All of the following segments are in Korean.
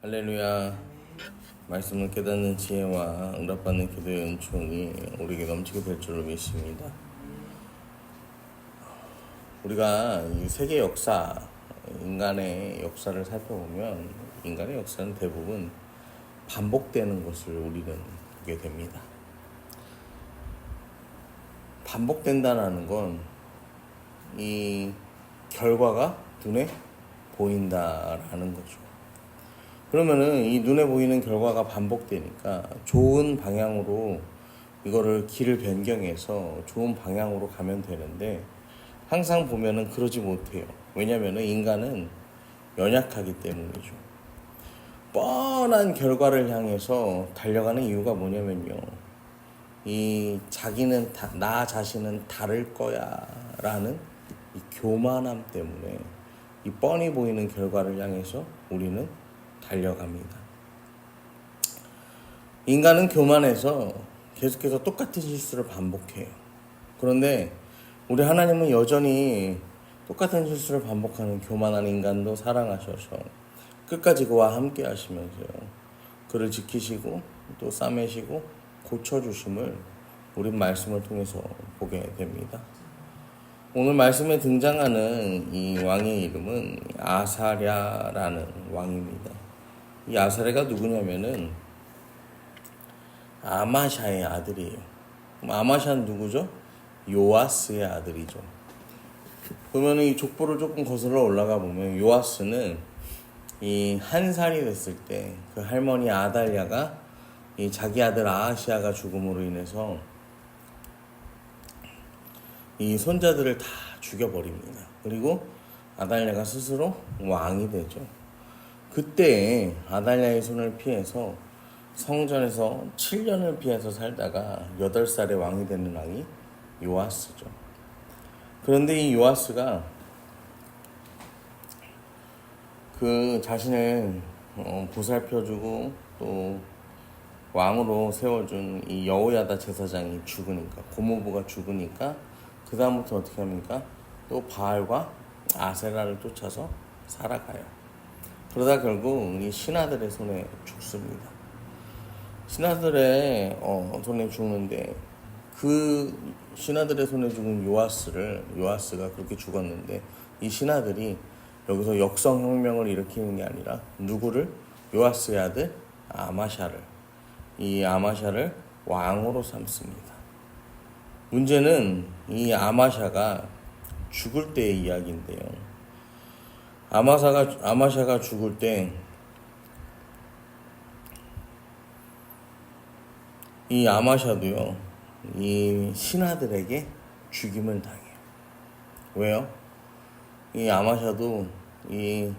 할렐루야. 말씀을 깨닫는 지혜와 응답받는 기도의 은총이 우리에게 넘치게 될 줄로 믿습니다. 우리가 이 세계 역사, 인간의 역사를 살펴보면 인간의 역사는 대부분 반복되는 것을 우리는 보게 됩니다. 반복된다는 건 이 결과가 눈에 보인다라는 거죠. 그러면은 이 눈에 보이는 결과가 반복되니까 좋은 방향으로 이거를 길을 변경해서 좋은 방향으로 가면 되는데 항상 보면은 그러지 못해요. 왜냐면은 인간은 연약하기 때문이죠. 뻔한 결과를 향해서 달려가는 이유가 뭐냐면요. 이 자기는 나 자신은 다를 거야 라는 이 교만함 때문에 이 뻔히 보이는 결과를 향해서 우리는 달려갑니다. 인간은 교만해서 계속해서 똑같은 실수를 반복해요. 그런데 우리 하나님은 여전히 똑같은 실수를 반복하는 교만한 인간도 사랑하셔서 끝까지 그와 함께 하시면서요. 그를 지키시고 또 싸매시고 고쳐주심을 우리 말씀을 통해서 보게 됩니다. 오늘 말씀에 등장하는 이 왕의 이름은 아사랴라는 왕입니다. 이 아사랴가 누구냐면은 아마샤의 아들이에요. 아마샤는 누구죠? 요아스의 아들이죠. 그러면 이 족보를 조금 거슬러 올라가 보면 요아스는 이 한 살이 됐을 때 그 할머니 아달랴가 이 자기 아들 아하시아가 죽음으로 인해서 이 손자들을 다 죽여버립니다. 그리고 아달랴가 스스로 왕이 되죠. 그때 아달랴의 손을 피해서 성전에서 7년을 피해서 살다가 8살에 왕이 되는 왕이 요아스죠. 그런데 이 요아스가 그 자신을 보살펴주고 또 왕으로 세워준 이 여호야다 제사장이 죽으니까, 고모부가 죽으니까 그 다음부터 어떻게 합니까? 또 바알과 아세라를 쫓아서 살아가요. 그러다 결국 이 신하들의 손에 죽습니다. 신하들의 손에 죽는데 그 신하들의 손에 죽은 요아스가 그렇게 죽었는데 이 신하들이 여기서 역성혁명을 일으키는 게 아니라 누구를? 요아스의 아들 이 아마샤를 왕으로 삼습니다. 문제는 이 아마샤가 죽을 때의 이야기인데요. 아마샤가 죽을 때 이 아마샤도요, 이 신하들에게 죽임을 당해요. 왜요? 이 아마샤도 이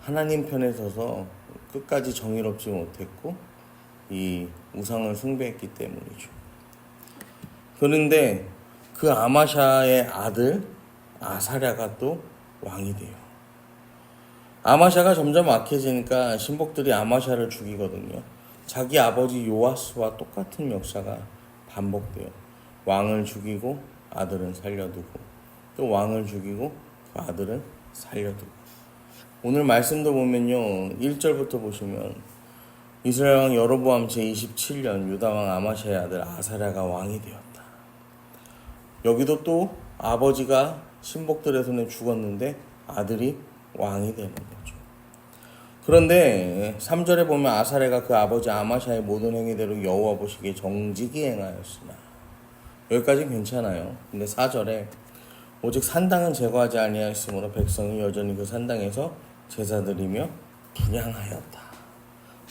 하나님 편에 서서 끝까지 정의롭지 못했고 이 우상을 숭배했기 때문이죠. 그런데 그 아마샤의 아들 아사랴가 또 왕이 돼요. 아마샤가 점점 악해지니까 신복들이 아마샤를 죽이거든요. 자기 아버지 요아스와 똑같은 역사가 반복돼요. 왕을 죽이고 아들은 살려두고 또 왕을 죽이고 그 아들은 살려두고. 오늘 말씀도 보면요, 1절부터 보시면 이스라엘 왕 여로보암 제27년 유다 왕 아마샤의 아들 아사랴가 왕이 되었다. 여기도 또 아버지가 신복들의 손에 죽었는데 아들이 왕이 되는 거죠. 그런데 3절에 보면 아사랴가 그 아버지 아마샤의 모든 행위대로 여호와 보시기에 정직히 행하였으나, 여기까지는 괜찮아요. 근데 4절에 오직 산당은 제거하지 아니하였으므로 백성이 여전히 그 산당에서 제사드리며 분향하였다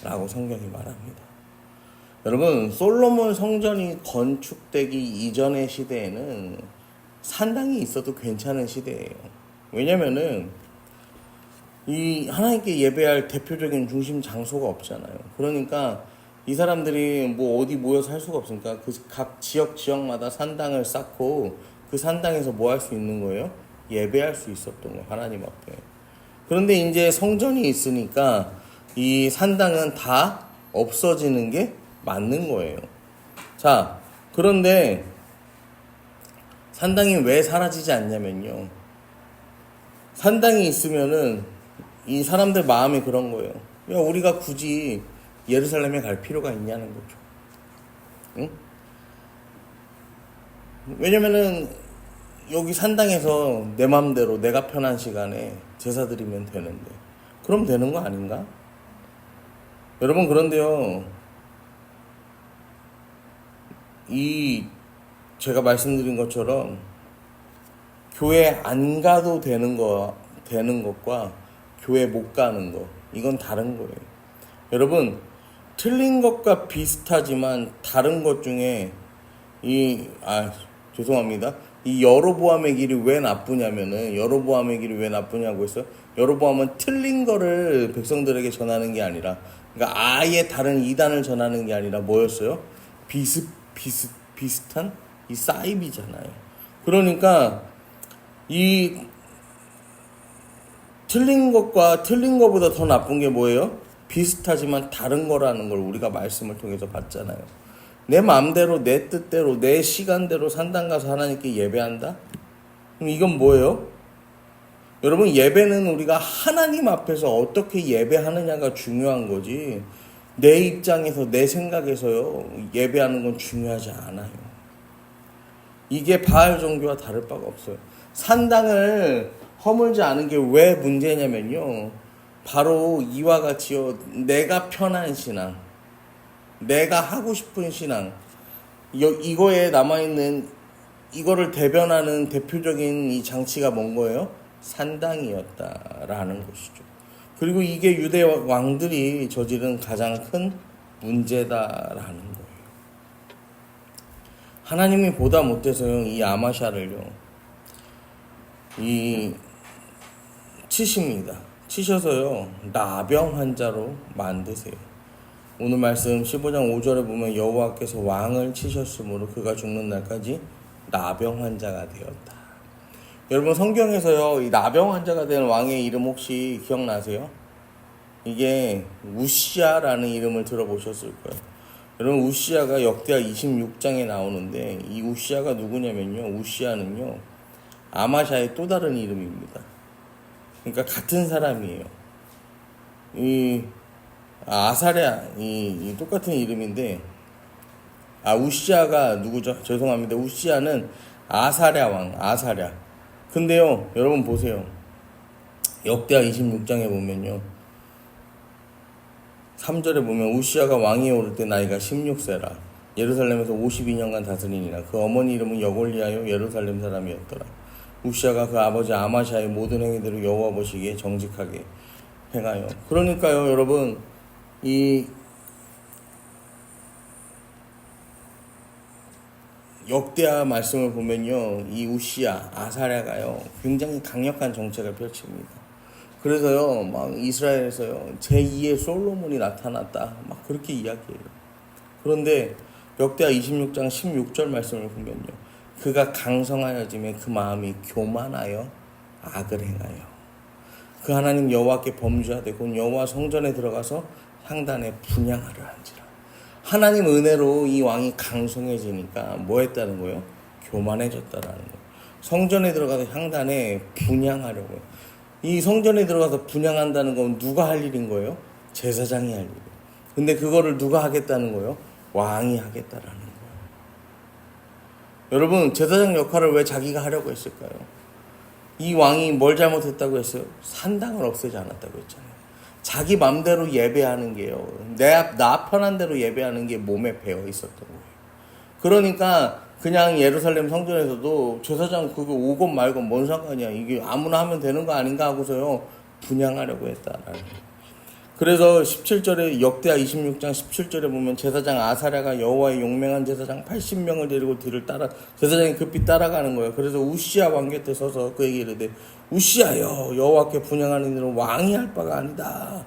라고 성경이 말합니다. 여러분, 솔로몬 성전이 건축되기 이전의 시대에는 산당이 있어도 괜찮은 시대예요. 왜냐면은 이 하나님께 예배할 대표적인 중심 장소가 없잖아요. 그러니까 이 사람들이 뭐 어디 모여서 할 수가 없으니까 그 각 지역마다 산당을 쌓고 그 산당에서 뭐 할 수 있는 거예요? 예배할 수 있었던 거예요, 하나님 앞에. 그런데 이제 성전이 있으니까 이 산당은 다 없어지는 게 맞는 거예요. 자, 그런데 산당이 왜 사라지지 않냐면요, 산당이 있으면은 이 사람들 마음이 그런 거예요. 야, 우리가 굳이 예루살렘에 갈 필요가 있냐는 거죠. 응? 왜냐면은 여기 산당에서 내 맘대로 내가 편한 시간에 제사 드리면 되는데, 그럼 되는 거 아닌가? 여러분, 그런데요, 제가 말씀드린 것처럼 교회 안 가도 되는 것과 교회 못 가는 거, 이건 다른 거예요. 여러분, 틀린 것과 비슷하지만 다른 것 중에 죄송합니다. 이 여로보암의 길이 왜 나쁘냐면은, 여로보암의 길이 왜 나쁘냐고 했어요. 여로보암은 틀린 거를 백성들에게 전하는 게 아니라, 그러니까 아예 다른 이단을 전하는 게 아니라 뭐였어요? 비슷한 이 사이비잖아요. 그러니까 이 틀린 것과 틀린 것보다 더 나쁜 게 뭐예요? 비슷하지만 다른 거라는 걸 우리가 말씀을 통해서 봤잖아요. 내 마음대로, 내 뜻대로, 내 시간대로 산당 가서 하나님께 예배한다? 그럼 이건 뭐예요? 여러분, 예배는 우리가 하나님 앞에서 어떻게 예배하느냐가 중요한 거지, 내 입장에서, 내 생각에서요, 예배하는 건 중요하지 않아요. 이게 바알 종교와 다를 바가 없어요. 산당을 허물지 않은 게 왜 문제냐면요, 바로 이와 같이요, 내가 편한 신앙, 내가 하고 싶은 신앙, 이거에 남아있는, 이거를 대변하는 대표적인 이 장치가 뭔 거예요? 산당이었다라는 것이죠. 그리고 이게 유대 왕들이 저지른 가장 큰 문제다라는 거예요. 하나님이 보다 못해서요, 이 아마샤를요, 치십니다. 치셔서요, 나병 환자로 만드세요. 오늘 말씀 15장 5절에 보면 여호와께서 왕을 치셨으므로 그가 죽는 날까지 나병 환자가 되었다. 여러분, 성경에서요, 이 나병 환자가 된 왕의 이름 혹시 기억나세요? 이게 우시아라는 이름을 들어보셨을 거예요. 여러분, 우시아가 역대하 26장에 나오는데, 이 우시아가 누구냐면요, 우시아는요, 아마샤의 또 다른 이름입니다. 그러니까 같은 사람이에요. 아사랴, 똑같은 이름인데, 우시아가 누구죠? 죄송합니다. 우시아는 아사랴 왕, 아사랴. 근데요, 여러분 보세요. 역대하 26장에 보면요, 3절에 보면 우시아가 왕위에 오를 때 나이가 16세라. 예루살렘에서 52년간 다스리니라. 그 어머니 이름은 여골리하여 예루살렘 사람이었더라. 우시아가 그 아버지 아마샤의 모든 행위대로 여호와 보시기에 정직하게 행하여. 그러니까요, 여러분, 이 역대하 말씀을 보면요, 이 우시아, 아사랴가요, 굉장히 강력한 정책을 펼칩니다. 그래서요, 막 이스라엘에서요, 제2의 솔로몬이 나타났다, 막 그렇게 이야기해요. 그런데 역대하 26장 16절 말씀을 보면요, 그가 강성하여짐에 그 마음이 교만하여 악을 행하여 그 하나님 여호와께 범죄하되 곧 여호와 성전에 들어가서 향단에 분향하려 한지라. 하나님 은혜로 이 왕이 강성해지니까 뭐 했다는 거예요? 교만해졌다라는 거예요. 성전에 들어가서 향단에 분향하려고요. 이 성전에 들어가서 분향한다는 건 누가 할 일인 거예요? 제사장이 할 일이에요. 근데 그거를 누가 하겠다는 거예요? 왕이 하겠다라는 거예요. 여러분, 제사장 역할을 왜 자기가 하려고 했을까요? 이 왕이 뭘 잘못했다고 했어요? 산당을 없애지 않았다고 했잖아요. 자기 맘대로 예배하는 게요, 나 편한 대로 예배하는 게 몸에 배어 있었던 거예요. 그러니까 그냥 예루살렘 성전에서도 제사장 그거 오건 말건 뭔 상관이야, 이게 아무나 하면 되는 거 아닌가 하고서요, 분향하려고 했다라는 거예요. 그래서 17절에 역대하 26장 17절에 보면 제사장 아사랴가 여호와의 용맹한 제사장 80명을 데리고 뒤를 따라, 제사장이 급히 따라가는 거예요. 그래서 우시아 왕 곁에 서서 그에게 이르되 우시아여, 여호와께 분향하는 일은 왕이 할 바가 아니다.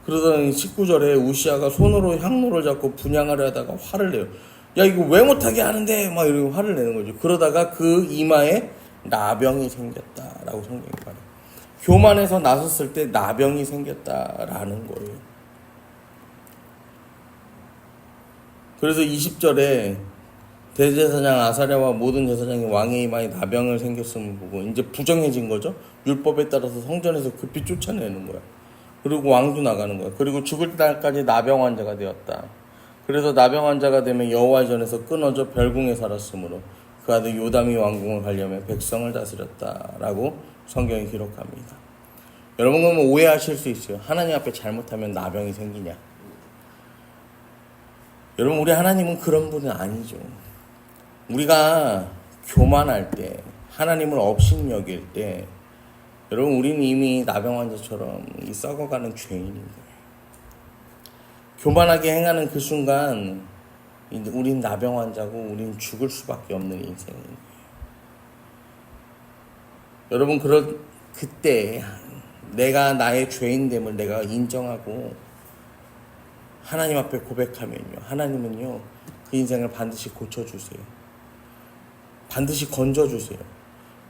그러더니 19절에 우시아가 손으로 향로를 잡고 분향하려 하다가 화를 내요. 야, 이거 왜 못하게 하는데, 막 이러고 화를 내는 거죠. 그러다가 그 이마에 나병이 생겼다라고 성경이 말해요. 교만해서 나섰을 때 나병이 생겼다라는 거예요. 그래서 20절에 대제사장 아사랴와 모든 제사장이 왕의 이마에 나병을 생겼음을 보고 이제 부정해진 거죠. 율법에 따라서 성전에서 급히 쫓아내는 거야. 그리고 왕도 나가는 거야. 그리고 죽을 날까지 나병 환자가 되었다. 그래서 나병 환자가 되면 여호와의 전에서 끊어져 별궁에 살았으므로 그 아들 요담이 왕궁을 가려며 백성을 다스렸다라고 성경이 기록합니다. 여러분 그러면 오해하실 수 있어요. 하나님 앞에 잘못하면 나병이 생기냐? 여러분 우리 하나님은 그런 분은 아니죠. 우리가 교만할 때, 하나님을 업신여길 때, 여러분 우리는 이미 나병 환자처럼 이 썩어가는 죄인인 거예요. 교만하게 행하는 그 순간 우린 나병 환자고 우린 죽을 수밖에 없는 인생인 거예요. 여러분 그때 내가 나의 죄인됨을 내가 인정하고 하나님 앞에 고백하면요, 하나님은요 그 인생을 반드시 고쳐주세요. 반드시 건져주세요.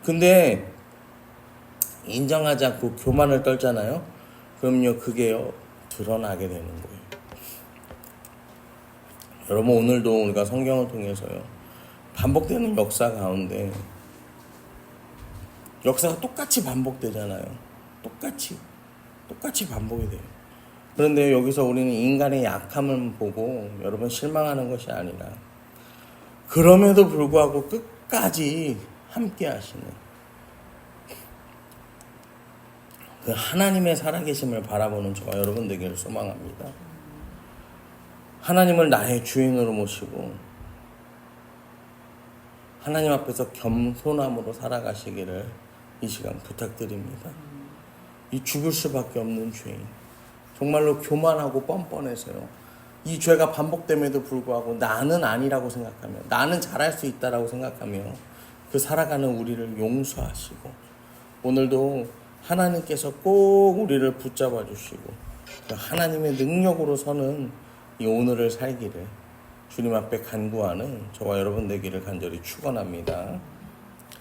근데 인정하지 않고 교만을 떨잖아요. 그럼요 그게요 드러나게 되는 거예요. 여러분 오늘도 우리가 성경을 통해서요 반복되는 역사 가운데 역사가 똑같이 반복되잖아요. 똑같이 반복이 돼요. 그런데 여기서 우리는 인간의 약함을 보고 여러분 실망하는 것이 아니라 그럼에도 불구하고 끝까지 함께 하시는 그 하나님의 살아계심을 바라보는 저와 여러분 되기를 소망합니다. 하나님을 나의 주인으로 모시고 하나님 앞에서 겸손함으로 살아가시기를 이 시간 부탁드립니다. 이 죽을 수밖에 없는 죄인, 정말로 교만하고 뻔뻔해서요 이 죄가 반복됨에도 불구하고 나는 아니라고 생각하며 나는 잘할 수 있다라고 생각하며 그 살아가는 우리를 용서하시고 오늘도 하나님께서 꼭 우리를 붙잡아 주시고 그 하나님의 능력으로 서는 이 오늘을 살기를 주님 앞에 간구하는 저와 여러분 되기를 간절히 축원합니다.